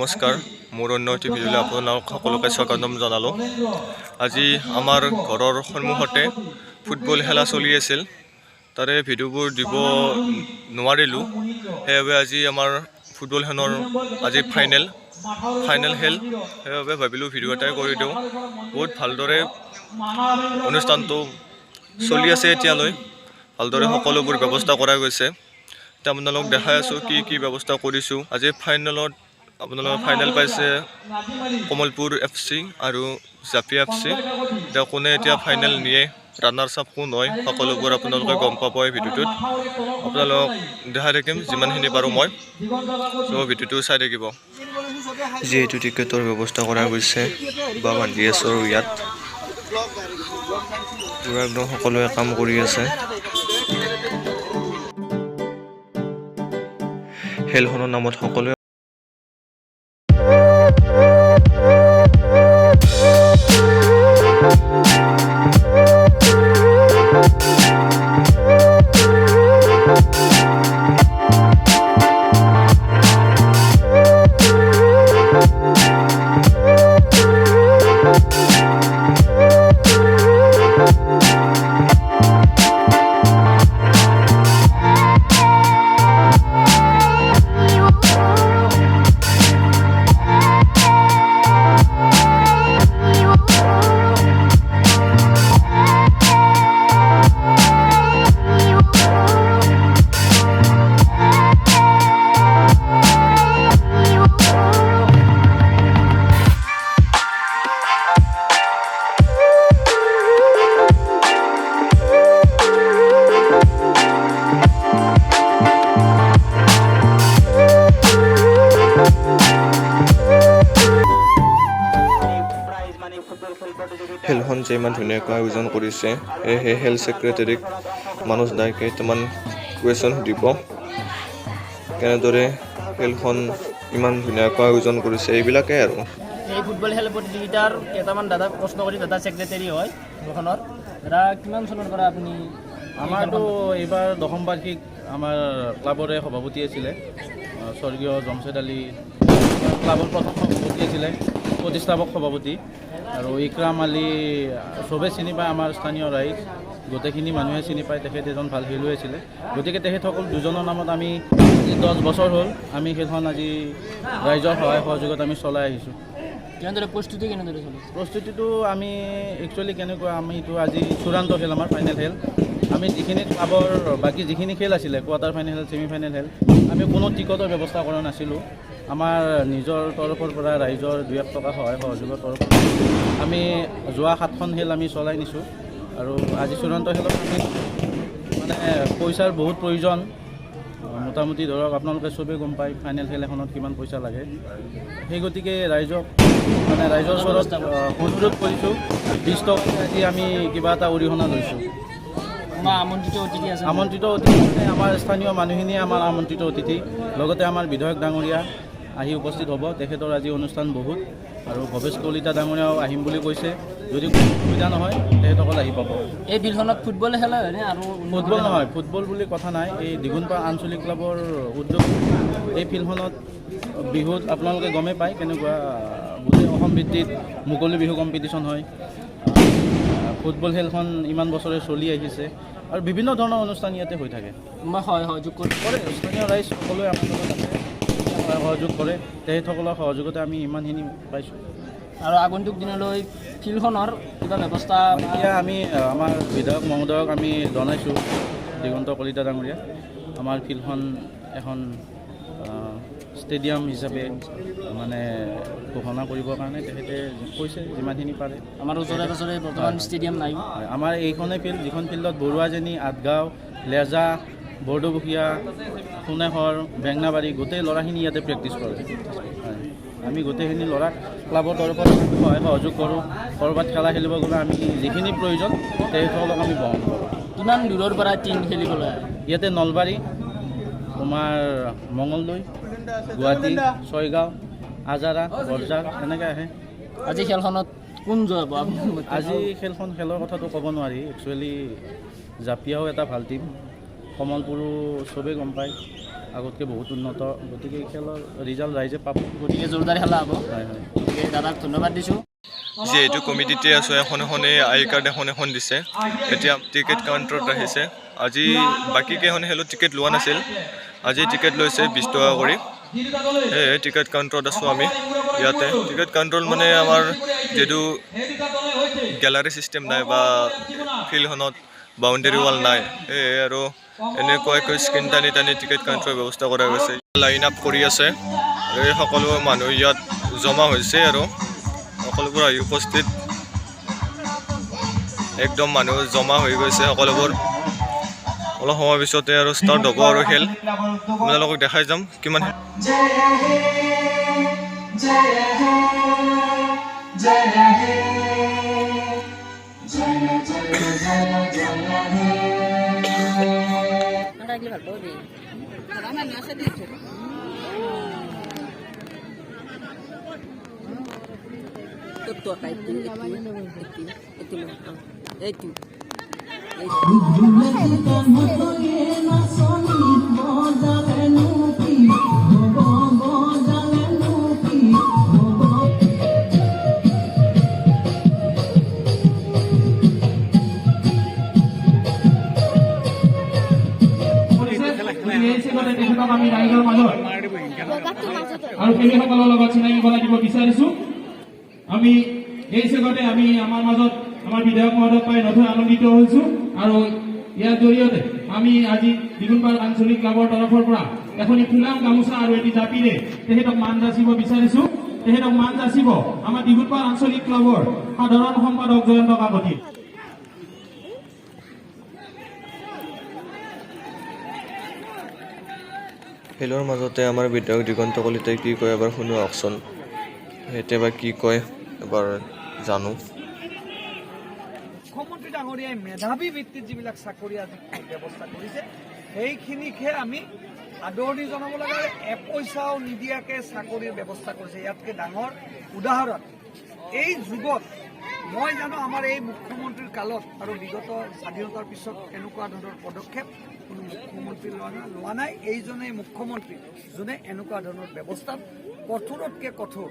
নমস্কাৰ মোৰ অন্য এটি ভিডিঅ'লৈ আপোনালোক সকলোকে স্বাগতম জনালোঁ। আজি আমাৰ ঘৰৰ সন্মুখতে ফুটবল খেলা চলি আছিল, তাৰে ভিডিঅ'বোৰ দিব নোৱাৰিলোঁ। সেইবাবে আজি আমাৰ ফুটবলখনৰ আজি ফাইনেল খেল, সেইবাবে ভাবিলোঁ ভিডিঅ' এটাই কৰি দিওঁ। বহুত ভালদৰে অনুষ্ঠানটো চলি আছে, এতিয়ালৈ ভালদৰে সকলোবোৰ ব্যৱস্থা কৰা গৈছে। এতিয়া আপোনালোকক দেখাই আছোঁ কি ব্যৱস্থা কৰিছোঁ। আজি ফাইনেলত আপোনালোকে ফাইনেল পাইছে কমলপুৰ FC আৰু জাপি FC। এতিয়া কোনে এতিয়া ফাইনেল নিয়ে, ৰানাৰ্ছ আপ কোন হয়, সকলোবোৰ আপোনালোকে গম পাব এই ভিডিঅ'টোত। আপোনালোকক দেখাই থাকিম যিমানখিনি পাৰোঁ মই, চ' ভিডিঅ'টো চাই থাকিব। যিহেতু টিকেটৰ ব্যৱস্থা কৰা গৈছে বা বান্ধি আছোঁ আৰু ইয়াত পুৰা একদম সকলোৱে কাম কৰি আছে। খেলখনৰ নামত সকলোৱে খেলখন যে ইমান ধুনীয়াকৈ আয়োজন কৰিছে, সেয়েহে হেল্থ ছেক্ৰেটাৰীক মানস দাই কেইটামান কুৱেশ্যন সুধিব, কেনেদৰে খেলখন ইমান ধুনীয়াকৈ আয়োজন কৰিছে, এইবিলাকেই আৰু। এই ফুটবল খেল প্ৰতিযোগিতাৰ কেইটামান দাদাক প্ৰশ্ন কৰি দাদা ছেক্ৰেটাৰী হয় ঘৰখনৰ। দাদা কিমান চনৰ পৰা আপুনি? আমাৰতো এইবাৰ দশম বাৰ্ষিক আমাৰ ক্লাবৰে সভাপতি আছিলে স্বৰ্গীয় জমছেদ আলী, ক্লাবৰ প্ৰথম সভাপতি আছিলে, প্ৰতিষ্ঠাপক সভাপতি। আৰু ইকৰাম আলী চবেই চিনি পায়, আমাৰ স্থানীয় ৰাইজ গোটেইখিনি মানুহে চিনি পায়, তেখেত এজন ভাল খেলুৱৈ আছিলে। গতিকে তেখেতসকল দুজনৰ নামত আমি 10 বছৰ হ'ল আমি খেলখন আজি ৰাইজৰ সহায় সহযোগত আমি চলাই আহিছোঁ। কেনেদৰে প্ৰস্তুতি কেনেদৰে চলিছে? প্ৰস্তুতিটো আমি একচুৱেলি কেনেকুৱা, আমিতো আজি চূড়ান্ত খেল, আমাৰ ফাইনেল খেল। আমি যিখিনি ক্লাবৰ বাকী যিখিনি খেল আছিলে, কোৱাৰ্টাৰ ফাইনেল খেল, ছেমি ফাইনেল খেল, আমি কোনো টিকটৰ ব্যৱস্থা কৰা নাছিলোঁ। আমাৰ নিজৰ তৰফৰ পৰা ৰাইজৰ 2-1 টকা সহায় সহযোগৰ তৰফৰ পৰা আমি যোৱা 7খন খেল আমি চলাই নিছোঁ। আৰু আজি চূড়ান্ত খেলত আমি মানে পইচাৰ বহুত প্ৰয়োজন। মোটামুটি ধৰক আপোনালোকে চবেই গম পায় ফাইনেল খেল এখনত কিমান পইচা লাগে। সেই গতিকে ৰাইজৰ ওচৰত অনুৰোধ কৰিছোঁ, 20 টকা আজি আমি কিবা এটা অৰিহণা লৈছোঁ। আমন্ত্ৰিত অতিথি আছে? আমন্ত্ৰিত অতিথি আমাৰ স্থানীয় মানুহখিনিয়ে আমাৰ আমন্ত্ৰিত অতিথি, লগতে আমাৰ বিধায়ক ডাঙৰীয়া আহি উপস্থিত হ'ব। তেখেতৰ আজি অনুষ্ঠান বহুত, আৰু ভৱেশ কলিতা ডাঙৰীয়াও আহিম বুলি কৈছে। যদি কোনো সুবিধা নহয় তেখেতসকল আহি পাব। এই বিলখনত ফুটবল খেলা হয়নে? আৰু ফুটবল নহয়, ফুটবল বুলি কথা নাই, এই দিগুনপাৰ আঞ্চলিক ক্লাবৰ উদ্যোগ। এই ফিল্ডখনত বিহুত আপোনালোকে গমেই পায় কেনেকুৱা গোটেই অসম ভিত্তিত মুকলি বিহু কম্পিটিশ্যন হয়। ফুটবল খেলখন ইমান বছৰে চলি আহিছে, আৰু বিভিন্ন ধৰণৰ অনুষ্ঠান ইয়াতে হৈ থাকে। সহযোগ কৰে স্থানীয় ৰাইজ সকলোৱে আমাৰ লগত আছে, সহযোগ কৰে। তেখেতসকলৰ সহযোগতে আমি ইমানখিনি পাইছোঁ। আৰু আগন্তুক দিনলৈ ফিল্ডখনৰ কিবা ব্যৱস্থা? এতিয়া আমি আমাৰ বিধায়ক মহোদয়ক আমি জনাইছোঁ, দিগন্ত কলিতা ডাঙৰীয়া, আমাৰ ফিল্ডখন এখন ষ্টেডিয়াম হিচাপে মানে ঘোষণা কৰিবৰ কাৰণে তেখেতে কৈছে যিমানখিনি পাৰে। আমাৰ ওচৰে পাজৰে বৰ্তমান ষ্টেডিয়াম নাই। আমাৰ এইখনেই ফিল্ড, যিখন ফিল্ডত বৰুৱাজেনী, আঠগাঁও, লেজা, বৰদবুখীয়া, সোণেশ্বৰ, বেঙনাবাৰী গোটেই ল'ৰাখিনি ইয়াতে প্ৰেক্টিছ কৰে। আমি গোটেইখিনি ল'ৰাক ক্লাবৰ তৰফত সহায় সহযোগ কৰোঁ। ক'ৰবাত খেলা খেলিব গ'লে আমি যিখিনি প্ৰয়োজন তেখেতসকলক আমি বহন কৰোঁ। কিমান দূৰৰ পৰা টিম খেলিবলৈ আহে? ইয়াতে নলবাৰী, তোমাৰ মঙলদৈ, গুৱাহাটী, ছয়গাঁও, আজাৰা, বৰঝাৰ এনেকৈ আহে। আজি খেলখনত কোন যাব? আজি খেলৰ কথাটো ক'ব নোৱাৰি। একচুৱেলি জাপিয়াও এটা ভাল টিম, কমলপুৰো চবেই গম পায় আগতকৈ বহুত উন্নত, গতিকে এই খেলৰ ৰিজাল্ট ৰাইজে পাব। গতিকে জোৰদাৰ খেলা হ'ব। হয় হয়, গতিকে দাদাক ধন্যবাদ দিছোঁ। যিহেতু কমিটিতে আছোঁ, এখন আই কাৰ্ড এখন দিছে, এতিয়া টিকেট কাউণ্টাৰত আহিছে। আজি বাকী কেইখন খেলত টিকেট লোৱা নাছিল, আজি টিকেট লৈছে 20 টকা কৰি। সেয়ে টিকেট কাউণ্টাৰত আছোঁ আমি ইয়াতে। টিকেট কাউণ্টাৰত মানে আমাৰ যিহেতু গেলাৰী ছিষ্টেম নাই বা ফিল্ডখনত বাউণ্ডেৰী ৱাল নাই, সেয়ে আৰু এনেকুৱাকৈ স্ক্ৰীণ টানি টিকেট কাউণ্টাৰৰ ব্যৱস্থা কৰা গৈছে। লাইন আপ কৰি আছে, এই সকলো মানুহ ইয়াত জমা হৈছে আৰু সকলোবোৰ আহি উপস্থিত, একদম মানুহ জমা হৈ গৈছে সকলোবোৰ। অলপ সময় পিছতে আৰু ষ্টাৰ্ট হ'ব আৰু খেল। আপোনালোকক দেখাই যাম কিমান আমি ৰাইজৰ মাজত আৰু খেলুৱৈসকলৰ লগত চিনাকি কৰাই দিব বিচাৰিছো। আমি এই চেগতে আমি আমাৰ মাজত আমাৰ বিধায়ক মহোদয় পাই নথৈ আনন্দিত হৈছো আৰু ইয়াৰ জৰিয়তে আমি আজি দিগুনপাৰ আঞ্চলিক ক্লাবৰ তৰফৰ পৰা এখনি ফুলাম গামোচা আৰু এটি জাপিৰে তেখেতক মান যাচিব বিচাৰিছো। তেখেতক মান যাচিব আমাৰ দিগুনপাৰ আঞ্চলিক ক্লাবৰ সাধাৰণ সম্পাদক জয়ন্ত কাকতি। খেলৰ মাজতে আমাৰ বিধায়ক দিগন্ত কলিতাই কি কয় এবাৰ শুনো আহকচোন। এতিয়া বা কি কয় এবাৰ জানো। মুখ্যমন্ত্ৰী ডাঙৰীয়াই মেধাৱী ভিত্তিত যিবিলাক চাকৰি আজি ব্যৱস্থা কৰিছে, সেইখিনিকহে আমি আদৰণি জনাব লাগে। এপইচাও নিদিয়াকৈ চাকৰিৰ ব্যৱস্থা কৰিছে, ইয়াতকৈ ডাঙৰ উদাহৰণ এই যুগত মই জানো আমাৰ এই মুখ্যমন্ত্ৰীৰ কালত আৰু বিগত স্বাধীনতাৰ পিছত এনেকুৱা ধৰণৰ পদক্ষেপ কোনো মুখ্যমন্ত্ৰী লোৱা নাই। এইজনেই মুখ্যমন্ত্ৰী যোনে এনেকুৱা ধৰণৰ ব্যৱস্থাত কঠোৰতকৈ কঠোৰ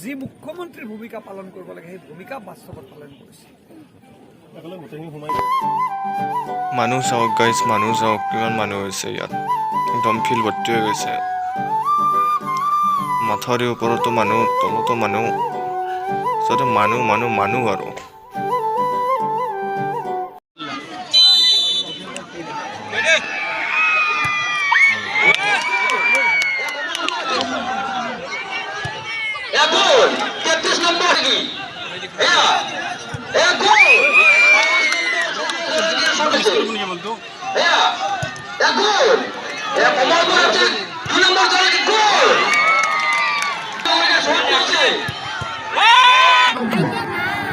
যি মুখ্যমন্ত্ৰীৰ ভূমিকা পালন কৰিব লাগে সেই ভূমিকা বাস্তৱত পালন কৰিছে। মানুহ চাওক গাইজ, মানুহ চাওক কিমান মানুহ হৈছে ইয়াত, একদম ফিল্ড ভৰ্তি হৈ গৈছে। মাথাউৰিৰ ওপৰতো মানুহ, তলতো মানুহ, চবতে মানুহ মানুহ মানুহ আৰু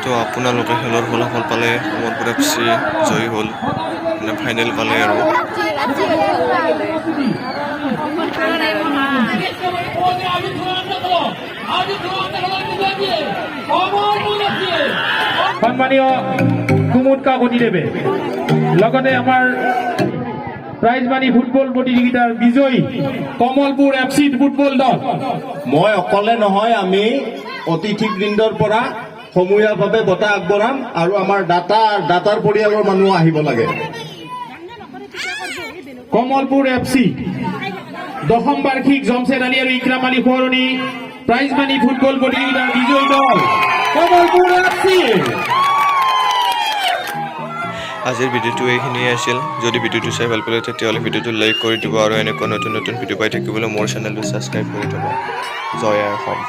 তো আপোনালোকে খেলৰ ফলাফল পালে, কমলপুৰ FC জয়ী হ'ল, মানে ফাইনেল পালে আৰু সন্মানীয় কুমুদ কাকতি দেৱে লগতে আমাৰ প্ৰাইজ মানি ফুটবল প্ৰতিযোগিতাৰ বিজয়ী কমলপুৰ FC ফুটবল দল। মই অকলে নহয়, আমি অতিথিবৃন্দৰ পৰা সমূহীয়াভাৱে বঁটা আগবঢ়াম আৰু আমাৰ দাতাৰ পৰিয়ালৰ মানুহ আহিব লাগে। কমলপুৰ FC 10ম বাৰ্ষিক জমছেদ আলী আৰু ইকৰাম আলী সোঁৱৰণী প্ৰাইজ মানি ফুটবল প্ৰতিযোগিতাৰ বিজয়ী দল কমলপুৰ FC। আজিৰ ভিডিঅ'টো এইখিনিয়ে আছিল। যদি ভিডিঅ'টো চাই ভাল পালে তেতিয়াহ'লে ভিডিঅ'টো লাইক কৰি দিব আৰু এনেকুৱা নতুন নতুন ভিডিঅ' পাই থাকিবলৈ মোৰ চেনেলটো ছাবস্ক্ৰাইব কৰি থ'ব। জয় অসম।